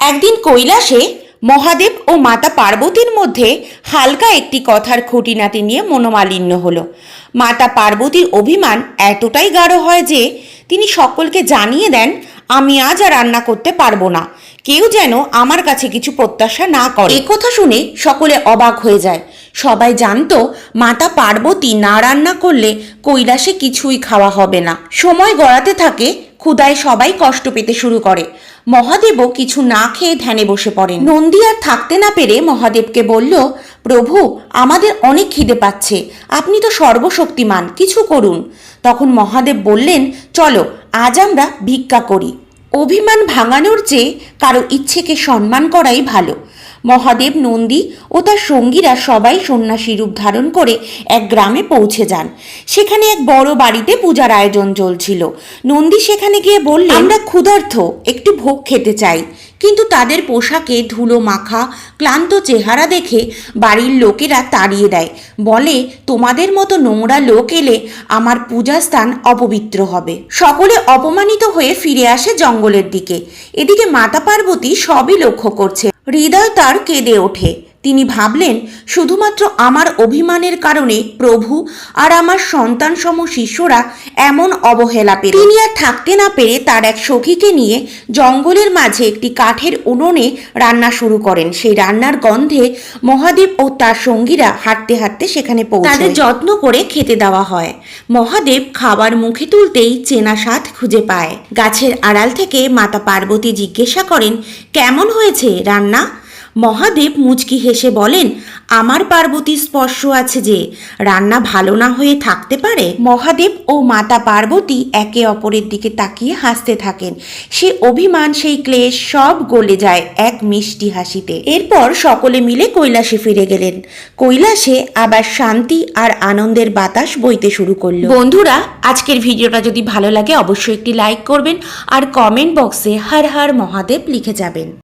একদিন কৈলাসে মহাদেব ও মাতা পার্বতীর মধ্যে হালকা একটি কথার খুঁটিনাটি নিয়ে মনোমালিন্য হলো। মাতা পার্বতীর অভিমান এতটাই গাঢ় হয় যে তিনি সকলকে জানিয়ে দেন, আমি আজ আর রান্না করতে পারবো না, কেউ যেন আমার কাছে কিছু প্রত্যাশা না করে। এ কথা শুনে সকলে অবাক হয়ে যায়। সবাই জানতো মাতা পার্বতী না রান্না করলে কৈলাসে কিছুই খাওয়া হবে না। সময় গড়াতে থাকে, ক্ষুধায় সবাই কষ্ট পেতে শুরু করে। মহাদেবও কিছু না খেয়ে ধ্যানে বসে পড়েন। নন্দী আর থাকতে না পেরে মহাদেবকে বলল, প্রভু, আমাদের অনেক খিদে পাচ্ছে, আপনি তো সর্বশক্তিমান, কিছু করুন। তখন মহাদেব বললেন, চলো আজ আমরা ভিক্ষা করি। অভিমান ভাঙানোর চেয়ে কারো ইচ্ছেকে সম্মান করাই ভালো। মহাদেব, নন্দী ও তার সঙ্গীরা সবাই সন্ন্যাসী রূপ ধারণ করে এক গ্রামে পৌঁছে যান। সেখানে এক বড় বাড়িতে পূজার আয়োজন চলছিল। নন্দী সেখানে গিয়ে বললেন, আমরা ক্ষুধার্ত, একটু ভোগ খেতে চাই। কিন্তু তাদের পোশাকে ধুলো মাখা ক্লান্ত চেহারা দেখে বাড়ির লোকেরা তাড়িয়ে দেয়, বলে, তোমাদের মতো নোংরা লোক এলে আমার পূজাস্থান অপবিত্র হবে। সকলে অপমানিত হয়ে ফিরে আসে জঙ্গলের দিকে। এদিকে মাতা পার্বতী সবই লক্ষ্য করছে। হৃদয় তার কেঁদে ওঠে। তিনি ভাবলেন, শুধুমাত্র আমার অভিমানের কারণে প্রভু আর আমার সন্তানসম শিষ্যরা এমন অবহেলা পেল। তিনি আর থাকতে না পেরে তার এক সখীকে নিয়ে জঙ্গলের মাঝে একটি কাঠের উনুনে রান্না শুরু করেন। সেই রান্নার গন্ধে মহাদেব ও তার সঙ্গীরা হাঁটতে হাঁটতে সেখানে পৌঁছে তাদের যত্ন করে খেতে দেওয়া হয়। মহাদেব খাবার মুখে তুলতেই চেনা স্বাদ খুঁজে পায়। গাছের আড়াল থেকে মাতা পার্বতী জিজ্ঞাসা করেন, কেমন হয়েছে রান্না? মহাদেব মুচকি হেসে বলেন, আমার পার্বতীর স্পর্শ আছে যে রান্না ভালো না হয়ে থাকতে পারে। মহাদেব ও মাতা পার্বতী একে অপরের দিকে তাকিয়ে হাসতে থাকেন। সে অভিমান, সেই ক্লেশ সব গলে যায় এক মিষ্টি হাসিতে। এরপর সকলে মিলে কৈলাসে ফিরে গেলেন। কৈলাসে আবার শান্তি আর আনন্দের বাতাস বইতে শুরু করলো। বন্ধুরা, আজকের ভিডিওটা যদি ভালো লাগে অবশ্যই একটি লাইক করবেন আর কমেন্ট বক্সে হর হর মহাদেব লিখে যাবেন।